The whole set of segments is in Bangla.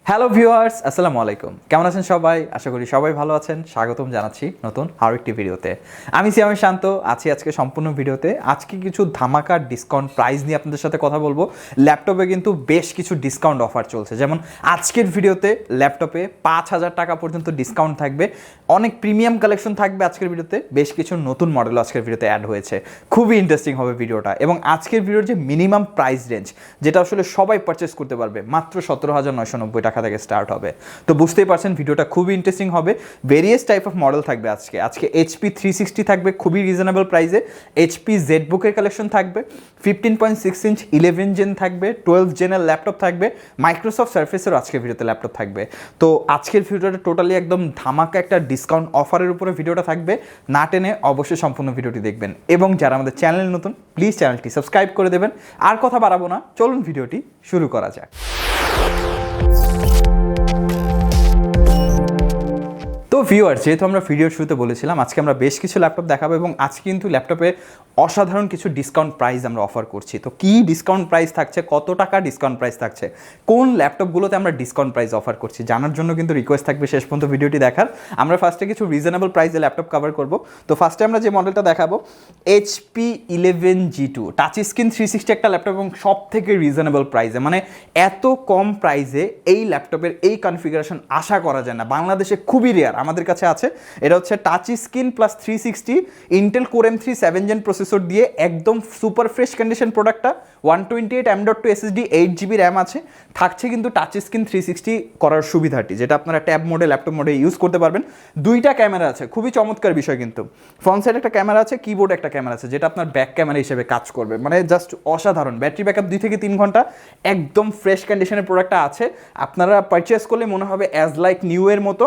হ্যালো ভিউয়ার্স, আসসালামু আলাইকুম। কেমন আছেন সবাই? আশা করি সবাই ভালো আছেন। স্বাগতম জানাচ্ছি নতুন আরও একটি ভিডিওতে। আমি সিয়ামে শান্ত আছি আজকে সম্পূর্ণ ভিডিওতে। আজকে কিছু ধামাকা ডিসকাউন্ট প্রাইস নিয়ে আপনাদের সাথে কথা বলবো। ল্যাপটপে কিন্তু বেশ কিছু ডিসকাউন্ট অফার চলছে, যেমন আজকের ভিডিওতে ল্যাপটপে 5,000 টাকা পর্যন্ত ডিসকাউন্ট থাকবে। অনেক প্রিমিয়াম কালেকশন থাকবে আজকের ভিডিওতে। বেশ কিছু নতুন মডেলও আজকের ভিডিওতে অ্যাড হয়েছে। খুবই ইন্টারেস্টিং হবে ভিডিওটা। এবং আজকের ভিডিওর যে মিনিমাম প্রাইস রেঞ্জ, যেটা আসলে সবাই পারচেস করতে পারবে, মাত্র 17,990 টাকা থেকে স্টার্ট হবে। তো বুঝতেই পারছেন ভিডিওটা খুবই ইন্টারেস্টিং হবে। ভেরিয়াস টাইপ অফ মডেল থাকবে আজকে HP 360 থাকবে খুবই রিজনেবল প্রাইসে। HP জেডবুকের কালেকশন থাকবে, 15.6 ইঞ্চ 11 জেন থাকবে, 12 জেনের ল্যাপটপ থাকবে, মাইক্রোসফট সার্ফেসেরও আজকের ভিডিওতে ল্যাপটপ থাকবে। তো আজকের ভিডিওটা টোটালি একদম ধামাকা একটা ডিসকাউন্ট অফারের উপরে ভিডিওটা থাকবে। না টেনে অবশ্যই সম্পূর্ণ ভিডিওটি দেখবেন, এবং যারা আমাদের চ্যানেল নতুন প্লিজ চ্যানেলটি সাবস্ক্রাইব করে দেবেন। আর কথা বাড়াবো না, চলুন ভিডিওটি শুরু করা যাক। তো ভিউয়ার, যেহেতু আমরা ভিডিওর শুরুতে বলেছিলাম আজকে আমরা বেশ কিছু ল্যাপটপ দেখাবো, এবং আজকে কিন্তু ল্যাপটপে অসাধারণ কিছু ডিসকাউন্ট প্রাইস আমরা অফার করছি। তো কী ডিসকাউন্ট প্রাইস থাকছে, কত টাকা ডিসকাউন্ট প্রাইস থাকছে, কোন ল্যাপটপগুলোতে আমরা ডিসকাউন্ট প্রাইস অফার করছি, জানার জন্য কিন্তু রিকোয়েস্ট থাকবে শেষ পর্যন্ত ভিডিওটি দেখার। আমরা ফার্স্টে কিছু রিজনেবল প্রাইসে ল্যাপটপ কভার করব। তো ফার্স্টে আমরা যে মডেলটা দেখাবো HP 11G2 টাচ স্ক্রিন 360 একটা ল্যাপটপ, এবং সব থেকে রিজনেবল প্রাইসে, মানে এত কম প্রাইসে এই ল্যাপটপের এই কনফিগারেশন আশা করা যায় না, বাংলাদেশে খুবই রেয়ার। আমাদের কাছে আছে, এটা হচ্ছে touch screen plus 360 Intel core M3 7 gen processor দিয়ে একদম সুপার ফ্রেশ কন্ডিশন প্রোডাক্টটা। 128 M.2 SSD, 8GB র্যাম আছে। থাকছে কিন্তু টাচ স্ক্রিন 360 করার সুবিধাটি, যেটা আপনারা ট্যাব মোডে ল্যাপটপ মোডে ইউজ করতে পারবেন। দুইটা ক্যামেরা আছে, খুবই চমৎকার বিষয় কিন্তু। ফ্রন্ট সাইড একটা ক্যামেরা আছে, কিবোর্ড একটা ক্যামেরা আছে, যেটা আপনার ব্যাক ক্যামেরা হিসেবে কাজ করবে, মানে জাস্ট অসাধারণ। ব্যাটারি ব্যাকআপ 2 থেকে 3 ঘন্টা, একদম ফ্রেশ কন্ডিশনের প্রোডাক্টটা আছে। আপনারা পারচেস করলে মনে হবে অ্যাজ লাইক নিউ এর মতো।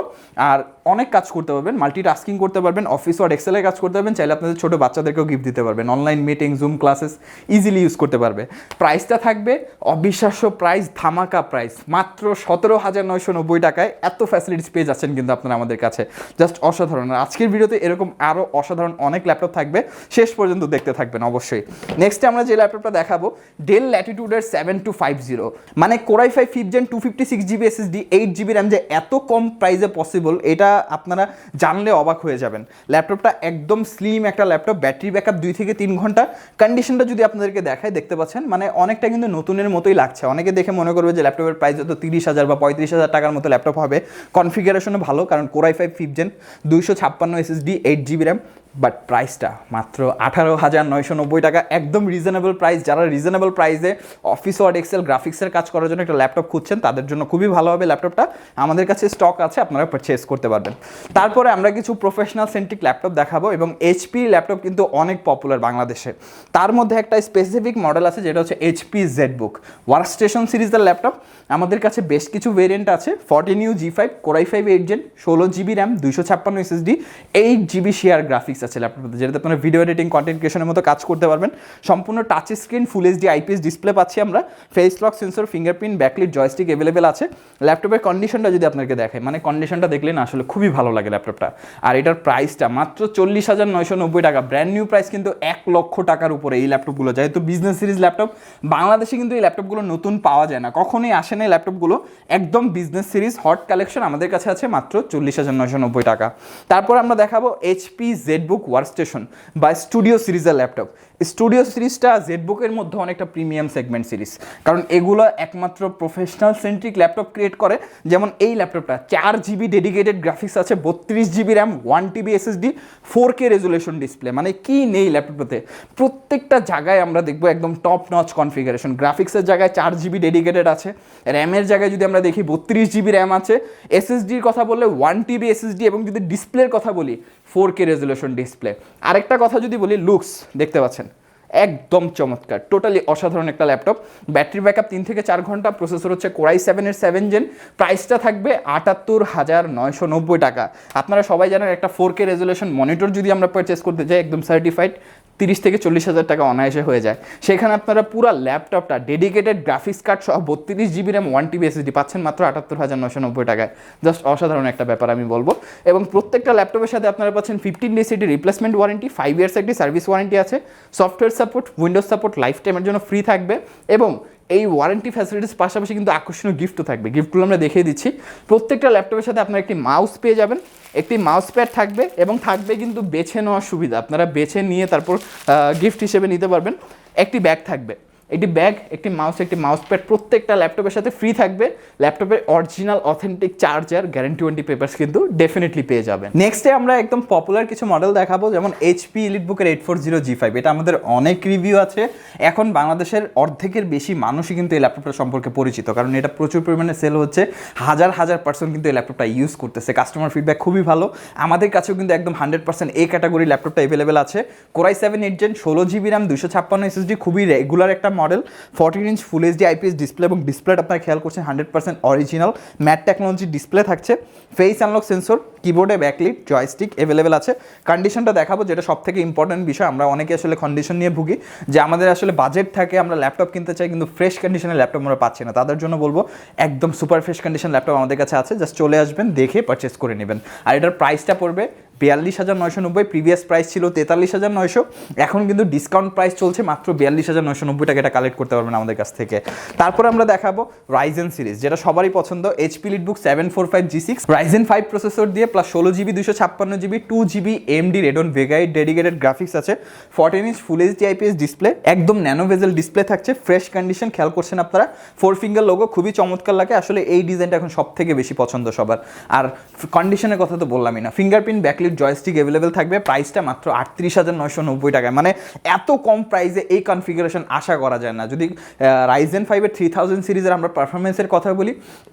আর অনেক কাজ করতে পারবেন, মাল্টিটাস্কিং করতে পারবেন, অফিস ওয়ার্ড এক্সেলের কাজ করতে পারবেন, চাইলে আপনাদের ছোটো বাচ্চাদেরকেও গিফট দিতে পারবেন, online meeting zoom classes easily use করতে পারবে। প্রাইসটা থাকবে অবিশ্বাস্য প্রাইস, ধামাকা প্রাইস, মাত্র 17,990 টাকায় এত ফ্যাসিলিটিস পেয়ে যাচ্ছেন কিন্তু আপনারা আমাদের কাছে, জাস্ট অসাধারণ। আর আজকের ভিডিওতে এরকম আরও অসাধারণ অনেক ল্যাপটপ থাকবে, শেষ পর্যন্ত দেখতে থাকবেন অবশ্যই। নেক্সটে আমরা যে ল্যাপটপটা দেখাবো ডেল ল্যাটিটিউডের 7250, মানে core i5 5th Gen 256GB SSD, 8GB RAM, যে এত কম প্রাইসে পসিবল এটা আপনারা জানলে অবাক হয়ে যাবেন। ল্যাপটপটা একদম স্লিম একটা ল্যাপটপ, ব্যাটারি ব্যাকআপ 2 থেকে 3 ঘন্টা। কন্ডিশনটা যদি আপনাদেরকে দেখায়, দেখতে পাচ্ছেন মানে অনেকটা কিন্তু নতুনের মতোই লাগছে। অনেকে দেখে মনে করবে যে ল্যাপটপের প্রাইস হয়তো 30,000 বা 35,000 টাকার মতো ল্যাপটপ হবে। কনফিগারেশনও ভালো, কারণ core i5 5th Gen 256 SSD, 8GB RAM, but প্রাইসটা মাত্র 18,990 টাকা, একদম রিজনেবল প্রাইস। যারা রিজনেবল প্রাইসে অফিস ওয়ার্ড এক্সেল গ্রাফিক্সের কাজ করার জন্য একটা ল্যাপটপ খুঁজছেন, তাদের জন্য খুবই ভালো হবে ল্যাপটপটা। আমাদের কাছে স্টক আছে, আপনারা পারচেস করতে পারবেন। তারপরে আমরা কিছু প্রফেশনাল সেন্ট্রিক ল্যাপটপ দেখাবো, এবং HP ল্যাপটপ কিন্তু অনেক পপুলার বাংলাদেশে। তার মধ্যে একটা স্পেসিফিক মডেল আছে, যেটা হচ্ছে HP জেডবুক ওয়ার্কস্টেশন সিরিজের ল্যাপটপ। আমাদের কাছে বেশ কিছু ভেরিয়েন্ট আছে, 14U G5, core i5 8 Gen, 16GB RAM, 256 SSD, 8GB share graphics আছে ল্যাপটপে, যেটাতে আপনারা ভিডিও এডিটিং, কন্টেন্ট ক্রিয়েশনের মতো কাজ করতে পারবেন। সম্পূর্ণ টাচ স্ক্রিন, ফুল HD IPS ডিসপ্লে পাচ্ছি আমরা, face lock sensor, fingerprint, backlit, joystick available আছে। ল্যাপটপের কন্ডিশনটা যদি আপনাকে দেখায়, মানে কন্ডিশনটা দেখলে না আসলে খুবই ভালো লাগে ল্যাপটপটা। আর এটার প্রাইসটা মাত্র 40,990 টাকা, ব্র্যান্ড নিউ প্রাইস কিন্তু 1 লক্ষ টাকার উপরে এই ল্যাপটপগুলো। যেহেতু বিজনেস সিরিজ ল্যাপটপ, বাংলাদেশে কিন্তু এই ল্যাপটপগুলো নতুন পাওয়া যায় না, কখনোই আসে না এই ল্যাপটপগুলো। একদম বিজনেস সিরিজ হট কালেকশন আমাদের কাছে আছে মাত্র 40,990 টাকা। তারপর আমরা দেখাবো HP জেডবুক ওয়ার্কস্টেশন বা স্টুডিও সিরিজের ল্যাপটপ। স্টুডিও সিরিজটা জেডবুকের মধ্যে অনেকটা প্রিমিয়াম সেগমেন্ট সিরিজ, কারণ এগুলো একমাত্র প্রফেশনাল সেন্ট্রিক ল্যাপটপ ক্রিয়েট করে। যেমন এই ল্যাপটপটা 4GB ডেডিকেটেড গ্রাফিক্স আছে, 32GB RAM, 1TB SSD, 4K resolution display, মানে কি নেই ল্যাপটপে। প্রত্যেকটা জায়গায় আমরা দেখবো একদম টপ নচ কনফিগারেশন। গ্রাফিক্সের জায়গায় 4GB ডেডিকেটেড আছে, র্যামের জায়গায় যদি আমরা দেখি 32GB র্যাম আছে, SSDর কথা বললে 1TB SSD, এবং যদি ডিসপ্লের কথা বলি 4K রেজুলেশন ডিসপ্লে। আরেকটা কথা যদি বলি, লুকস দেখতে পাচ্ছেন একদম চমৎকার, টোটালি অসাধারণ একটা ল্যাপটপ। ব্যাটারি ব্যাকআপ 3 থেকে 4 ঘন্টা, প্রসেসর হচ্ছে কোর i7 এর 7 Gen। প্রাইসটা থাকবে 78,990 টাকা। আপনারা সবাই জানেন একটা 4K রেজুলেশন মনিটর যদি আমরা পারচেস করতে যাই, একদম সার্টিফাইড 30 থেকে 40,000 টাকা অনায়াসে হয়ে যায়। সেখানে আপনারা পুরো ল্যাপটপটা ডেডিকেটেড গ্রাফিক্স কার্ড সহ 32GB র্যাম, 1TB SSD পাচ্ছেন মাত্র 78,990 টাকায়। জাস্ট অসাধারণ একটা ব্যাপার আমি বলবো। এবং প্রত্যেকটা ল্যাপটপের সাথে আপনারা পাচ্ছেন 15 days একটি রিপ্লেসমেন্ট ওয়ারেন্টি, 5 years একটি সার্ভিস ওয়ারেন্টি আছে, software support, Windows support life টাইমের জন্য ফ্রি থাকবে, এবং এই ওয়ারেন্টি ফ্যাসিলিটিস পাশাপাশি কিন্তু আকর্ষণীয় গিফটও থাকবে। গিফটগুলো আমরা দেখিয়ে দিচ্ছি। প্রত্যেকটা ল্যাপটপের সাথে আপনারা একটি মাউস পেয়ে যাবেন, একটি মাউস প্যাড থাকবে এবং থাকবে কিন্তু বেছে নেওয়ার সুবিধা, আপনারা বেছে নিয়ে তারপর গিফট হিসেবে নিতে পারবেন। একটি ব্যাগ থাকবে, একটি ব্যাগ, একটি মাউস প্যাড প্রত্যেকটা ল্যাপটপের সাথে ফ্রি থাকবে। ল্যাপটপের original authentic charger, guarantee warranty papers কিন্তু ডেফিনেটলি পেয়ে যাবেন। নেক্সটে আমরা একদম পপুলার কিছু মডেল দেখাবো, যেমন এইচপি এলিটবুকের 840G5। এটা আমাদের অনেক রিভিউ আছে। এখন বাংলাদেশের অর্ধেকের বেশি মানুষই কিন্তু এই ল্যাপটপটা সম্পর্কে পরিচিত, কারণ এটা প্রচুর পরিমাণে সেল হচ্ছে। হাজার পার্সেন্ট কিন্তু এই ল্যাপটপটা ইউজ করতেছে। কাস্টমার ফিডব্যাক খুবই ভালো। আমাদের কাছেও কিন্তু একদম 100% এই ক্যাটাগরি ল্যাপটপটা অ্যাভেলেবেল আছে। Core i 7 8 gen 16GB RAM 256 SSD, খুবই রেগুলার একটা model. 14 inch full HD IPS display এবং ডিসপ্লেটা আপনারা খেয়াল করছেন 100% অরিজিনাল ম্যাট টেকনোলজি ডিসপ্লে থাকছে। ফেস আনলক সেন্সর, কিবোর্ডে ব্যাকলিট, জয়স্টিক অ্যাভেলেবেল আছে। কন্ডিশনটা দেখাবো, যেটা সব থেকে ইম্পর্টেন্ট বিষয়। আমরা অনেকে আসলে কন্ডিশন নিয়ে ভুগি, যে আমাদের আসলে বাজেট থাকে, আমরা ল্যাপটপ কিনতে চাই কিন্তু ফ্রেশ কন্ডিশনের ল্যাপটপ আমরা পাচ্ছি না। তাদের জন্য বলবো একদম সুপার ফ্রেশ কন্ডিশন ল্যাপটপ আমাদের কাছে আছে, জাস্ট চলে আসবেন, দেখে পারচেস করে নেবেন। আর এটার প্রাইসটা পড়বে 42,990। প্রিভিয়াস প্রাইস ছিল 43,900। এখন কিন্তু ডিসকাউন্ট প্রাইস চলছে, মাত্র 42,990 টাকা এটা কালেক্ট করতে পারবেন আমাদের কাছ থেকে। তারপরে আমরা দেখাবো রাইজেন সিরিজ, যেটা সবারই পছন্দ। HP EliteBook 745G6 Ryzen 5 processor দিয়ে plus 16GB 256GB 2GB AMD Radeon Vega 8 dedicated graphics আছে। 14 inch full HD IPS display, একদম ন্যানো ভেজেল ডিসপ্লে থাকছে। ফ্রেশ কন্ডিশন, খেয়াল করছেন আপনারা 4 ফিঙ্গার লোগো, খুবই চমৎকার লাগে। আসলে এই ডিজাইনটা এখন সব থেকে বেশি পছন্দ সবার। আর কন্ডিশনের কথা তো বললামই না, ফিঙ্গারপ্রিন্ট ব্যাকলিট জয়স্টিক অ্যাভেলেবেল থাকবে। প্রাইসটা মাত্র 38,990 টাকায়। মানে এত কম প্রাইসে এই কনফিগারেশন আশা করা যায় না। যদি রাইজেন 5-এর 3000 সিরিজের আমরা পারফরমেন্সের কথা বলি,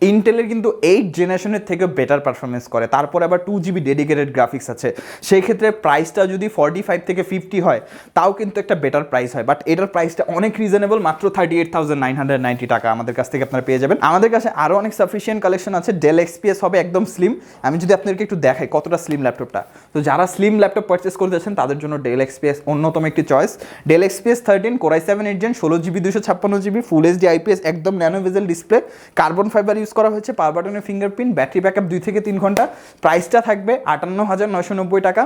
ইন্টেলের কিন্তু 8 জেনারেশনের থেকে বেটার পারফরমেন্স করে। তারপরে আবার 2GB ডেডিকেটেড গ্রাফিক্স আছে। সেই ক্ষেত্রে প্রাইসটা যদি 45 থেকে 50 হয়, তাও কিন্তু একটা বেটার প্রাইস হয়। বাট এটার প্রাইসটা অনেক রিজনেবল, মাত্র 38,990 টাকা আমাদের কাছ থেকে আপনারা পেয়ে যাবেন। আমাদের কাছে আরও অনেক সাফিসিয়েন্ট কালেকশন আছে। ডেল এক্সপিএস হবে একদম স্লিম। আমি যদি আপনাদেরকে একটু দেখাই কতটা স্লিম ল্যাপটপটা, তো যারা স্লিম ল্যাপটপ পারচেস করতে যাচ্ছেন তাদের জন্য ডেল এক্সপিএস অন্যতম একটি choice. Dell XPS 13 core i 7 8 gen 16GB 256GB full HD IPS, একদম nano bezel display, carbon fibre use করা হয়েছে, পাওয়ার বাটনের ফিঙ্গারপ্রিন্ট, ব্যাটারি ব্যাকআপ 2 থেকে 3 ঘন্টা। প্রাইসটা থাকবে 58,990 টাকা।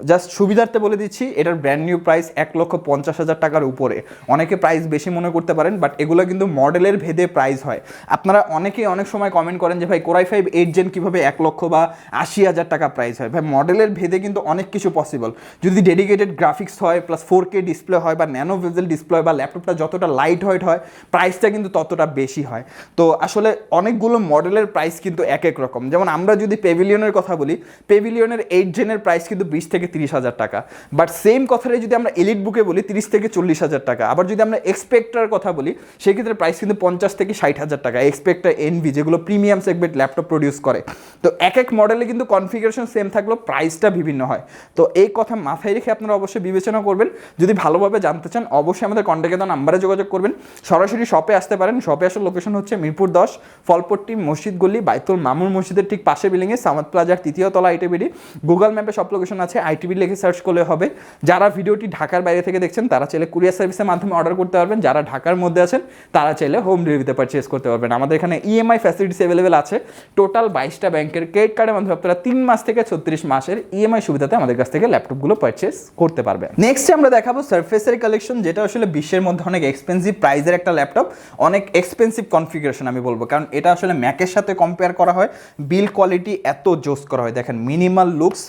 জাস্ট সুবিধার্থে বলে দিচ্ছি, এটার ব্র্যান্ড নিউ প্রাইস 1,50,000 টাকার উপরে। অনেকে প্রাইস বেশি মনে করতে পারেন, বাট এগুলো কিন্তু মডেলের ভেদে প্রাইস হয়। আপনারা অনেকেই অনেক সময় কমেন্ট করেন যে ভাই কোরাই 5 8 জেন কীভাবে 1 লক্ষ বা 80,000 টাকা প্রাইস হয়। ভাই মডেলের ভেদে কিন্তু অনেক কিছু পসিবল। যদি ডেডিকেটেড গ্রাফিক্স হয়, প্লাস 4K ডিসপ্লে হয়, বা ন্যানো ভেজেল ডিসপ্লে হয়, বা ল্যাপটপটা যতটা লাইট ওয়েট হয়, প্রাইসটা কিন্তু ততটা বেশি হয়। তো আসলে অনেকগুলো মডেলের প্রাইস কিন্তু এক এক রকম। যেমন আমরা যদি পেভিলিয়নের কথা বলি, পেভিলিয়নের 8 জেনের প্রাইস কিন্তু 20 থেকে 30,000 টাকা। বাট সেম কথাটাই যদি আমরা এলিট বুকে বলি 30 থেকে 40,000 টাকা। আবার যদি আমরা এক্সপেক্টার কথা বলি, সেক্ষেত্রে প্রাইস কিন্তু 50 থেকে 60,000 টাকা। এক্সপেক্টার এনভি, যেগুলো প্রিমিয়াম সেগমেন্ট ল্যাপটপ প্রডিউস করে। তো এক এক মডেলে কিন্তু কনফিগারেশন সেম থাকলেও প্রাইসটা বিভিন্ন হয়। তো এই কথা মাথায় রেখে আপনারা অবশ্যই বিবেচনা করবেন। যদি ভালোভাবে জানতে চান, অবশ্যই আমাদের কন্ট্যাক্টে দেওয়া নাম্বারে যোগাযোগ করবেন। সরাসরি শপে আসতে পারেন। শপে আসার লোকেশন হচ্ছে মিরপুর 10 ফলপট্টি মসজিদ গলি, বাইতুল মামুর মসজিদের ঠিক পাশে বিল্ডিংয়ে, সামাদ প্লাজার 3য় তলা, আইটিবিডি। গুগল ম্যাপে সব লোকেশন আছে, আইটিবি লিখে সার্চ করলে হবে। যারা ভিডিওটি ঢাকার বাইরে থেকে দেখছেন তারা চাইলে কুরিয়ার সার্ভিসের মাধ্যমে অর্ডার করতে পারবেন। যারা ঢাকার মধ্যে আছেন তারা চাইলে হোম ডেলিভারিতে পারচেস করতে পারবেন। আমাদের এখানে ইএমআই ফ্যাসিলিটিস অ্যাভেলেবেল আছে। টোটাল 22টা ব্যাংকের ক্রেডিট কার্ডের মাধ্যমে আপনারা 3 মাস থেকে 36 মাসের ইএমআই সুবিধাতে আমাদের কাছ থেকে ল্যাপটপগুলো পারচেস করতে পারবেন। নেক্সট আমরা দেখাবো সারফেসের কালেকশন, যেটা আসলে বিশ্বের মধ্যে অনেক এক্সপেন্সিভ প্রাইসের একটা ল্যাপটপ, অনেক এক্সপেন্সিভ কনফিগারেশন আমি বলবো, কারণ এটা আসলে ম্যাকের সাথে কম্পেয়ার করা হয়। বিল কোয়ালিটি এত জোস করা হয়, দেখেন মিনিমাল লুকস,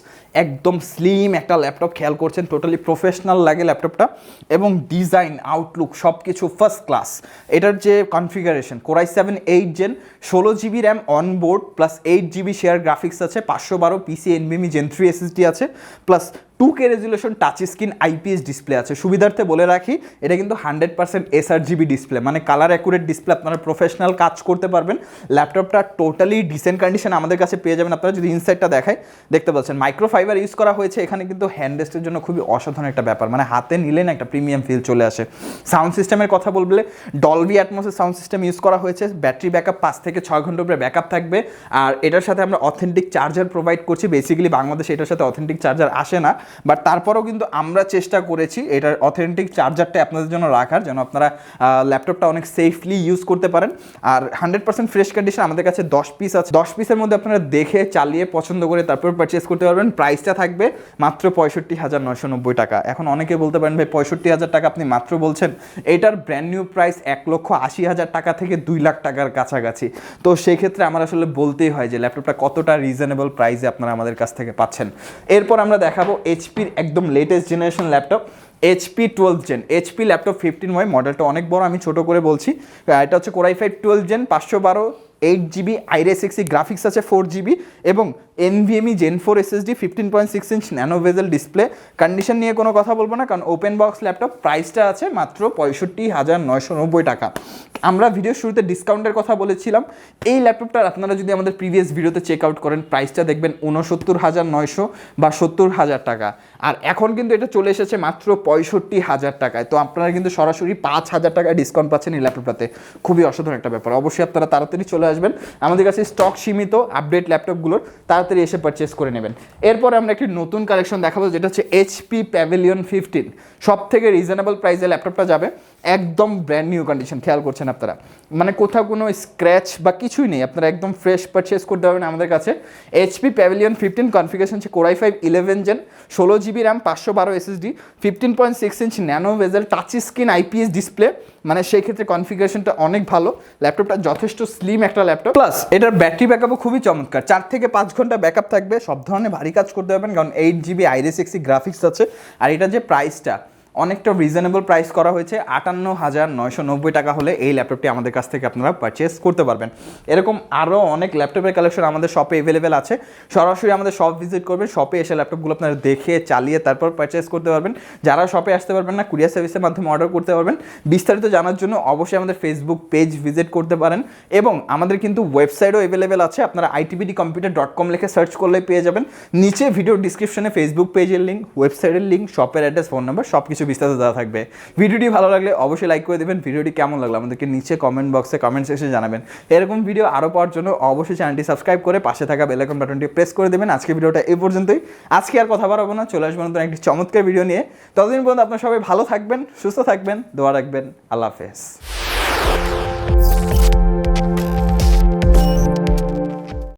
একদম স্লিম একটা ল্যাপটপ। খেয়াল করছেন টোটালি প্রফেশনাল লাগে ল্যাপটপটা, এবং ডিজাইন আউটলুক সব কিছু ফার্স্ট ক্লাস। এটার যে configuration, core i 7 8 gen 16GB RAM onboard, plus 8GB share graphics আছে, 512 পিসি এনভিএমই জেন 3 এসএসডি আছে, plus 2K resolution touch screen IPS display আছে। সুবিধার্থে বলে রাখি, এটা কিন্তু 100% sRGB ডিসপ্লে, মানে কালার অ্যাকুরেট ডিসপ্লে। আপনারা প্রফেশনাল কাজ করতে পারবেন। ল্যাপটপটা টোটালি ডিসেন্ট কন্ডিশন আমাদের কাছে পেয়ে যাবেন। আপনারা যদি ইনসাইডটা দেখায়, দেখতে পাচ্ছেন মাইক্রোফাইবার ইউজ করা হয়েছে এখানে, কিন্তু হ্যান্ড রেস্টের জন্য খুবই অসাধারণ একটা ব্যাপার, মানে হাতে নিলে না একটা প্রিমিয়াম ফিল চলে আসে। সাউন্ড সিস্টেমের কথা বললে ডলবি অ্যাটমসের সাউন্ড সিস্টেম ইউজ করা হয়েছে। ব্যাটারি ব্যাকআপ 5 থেকে 6 ঘন্টা উপরে ব্যাকআপ থাকবে। আর এটার সাথে আমরা অথেন্টিক চার্জার প্রোভাইড করছি। বেসিক্যালি বাংলাদেশে এটার সাথে অথেন্টিক চার্জার আসে না, বাট তারপরেও কিন্তু আমরা চেষ্টা করেছি এটার অথেন্টিক চার্জারটা আপনাদের জন্য রাখার, যেন আপনারা ল্যাপটপটা অনেক সেফলি ইউজ করতে পারেন। আর 100% ফ্রেশ কন্ডিশন আমাদের কাছে 10 পিস আছে। 10 পিসের মধ্যে আপনারা দেখে চালিয়ে পছন্দ করে তারপর পারচেস করতে পারবেন। প্রাইসটা থাকবে মাত্র 65,990 টাকা। এখন অনেকে বলতে পারেন ভাই 65,000 টাকা আপনি মাত্র বলছেন, এটার ব্র্যান্ড নিউ প্রাইস 1,80,000 টাকা থেকে 2 লাখ টাকার কাছাকাছি। তো সেই ক্ষেত্রে আমার আসলে বলতেই হয় যে ল্যাপটপটা কতটা রিজনেবল প্রাইসে আপনারা আমাদের কাছ থেকে পাচ্ছেন। এরপর আমরা দেখাবো এইচপির একদম latest generation laptop, HP 12 gen. HP laptop 15Y, মডেলটা অনেক বড়, আমি ছোট করে বলছি। এটা হচ্ছে Core i5 12 gen, 512 8GB IRIS-Xe graphics আছে 4GB এবং NVMe Gen 4 SSD, 15.6 inch nano bezel display. Condition নিয়ে কোনো কথা বলবো না, কারণ ওপেন বক্স ল্যাপটপ। প্রাইসটা আছে মাত্র 65,990 টাকা। আমরা ভিডিও শুরুতে ডিসকাউন্টের কথা বলেছিলাম। এই ল্যাপটপটার আপনারা যদি আমাদের প্রিভিয়াস ভিডিওতে চেক আউট করেন, প্রাইসটা দেখবেন 69,900 বা 70,000 টাকা। আর এখন কিন্তু এটা চলে এসেছে মাত্র 65,000 টাকায়। তো আপনারা কিন্তু সরাসরি 5,000 টাকায় ডিসকাউন্ট পাচ্ছেন এই ল্যাপটপটাতে। খুবই অসাধারণ একটা ব্যাপার। অবশ্যই আপনারা তাড়াতাড়ি চলে আসবেন, আমাদের কাছে স্টক সীমিত, আপডেট ল্যাপটপগুলোর তাড়াতাড়ি এসে পারচেস করে নেবেন। এরপর আমরা একটি নতুন কালেকশন দেখাবো, যেটা হচ্ছে HP প্যাভিলিয়ন 15। সব থেকে রিজনেবল প্রাইসে ল্যাপটপটা যাবে, একদম ব্র্যান্ড নিউ কন্ডিশন। খেয়াল করছেন আপনারা, মানে কোথাও কোনো স্ক্র্যাচ বা কিছুই নেই, আপনারা একদম ফ্রেশ পারচেস করতে পারবেন আমাদের কাছে। HP প্যাভিলিয়ন 15 কনফিগারেশন হচ্ছে Core i5 11 gen, 16GB RAM, 512 SSD, 15.6 inch nano bezel touch screen IPS display. মানে সেই ক্ষেত্রে কনফিগারেশনটা অনেক ভালো। ল্যাপটপটা যথেষ্ট স্লিম একটা ল্যাপটপ, প্লাস এটার ব্যাটারি ব্যাকআপও খুবই চমৎকার। 4 থেকে 5 ঘন্টা ব্যাকআপ থাকবে, সব ধরনের ভারী কাজ করতে পারবেন, কারণ 8GB IRIS-Xe গ্রাফিক্স আছে। আর এটা যে প্রাইসটা অনেকটা রিজনেবল প্রাইস করা হয়েছে, 58,990 টাকা হলে এই ল্যাপটপটি আমাদের কাছ থেকে আপনারা পারচেস করতে পারবেন। এরকম আরও অনেক ল্যাপটপের কালেকশন আমাদের শপে অ্যাভেলেবেল আছে। সরাসরি আমাদের শপ ভিজিট করবেন, শপে এসে ল্যাপটপগুলো আপনারা দেখে চালিয়ে তারপর পারচেস করতে পারবেন। যারা শপে আসতে পারবেন না, কুরিয়ার সার্ভিসের মাধ্যমে অর্ডার করতে পারবেন। বিস্তারিত জানার জন্য অবশ্যই আমাদের ফেসবুক পেজ ভিজিট করতে পারেন, এবং আমাদের কিন্তু ওয়েবসাইটও অ্যাভেলেবেল আছে। আপনারা itbdcomputer.com লিখে সার্চ করলে পেয়ে যাবেন। নিচে ভিডিও ডিসক্রিপশনে ফেসবুক পেজের লিঙ্ক, ওয়েবসাইটের লিঙ্ক, শপের অ্যাড্রেস, ফোন নাম্বার সব কিছু বিস্তারিত দেওয়া থাকবে। ভিডিওটি ভালো লাগলে অবশ্যই লাইক করে দেবেন। ভিডিওটি কেমন লাগলো আমাদেরকে নিচে কমেন্ট বক্সে, কমেন্ট সেকশনে জানাবেন। এরকম ভিডিও আরও পাওয়ার জন্য অবশ্যই চ্যানেলটি সাবস্ক্রাইব করে পাশে থাকা বেল আইকন বাটনটি প্রেস করে দেবেন। আজকে ভিডিওটা এই পর্যন্তই। আজকে আর কথা বাড়াবো না, চলে আসবেন নতুন একটি চমৎকার ভিডিও নিয়ে। ততদিন পর্যন্ত আপনারা সবাই ভালো থাকবেন, সুস্থ থাকবেন, দোয়া রাখবেন। আল্লাহ হাফেজ।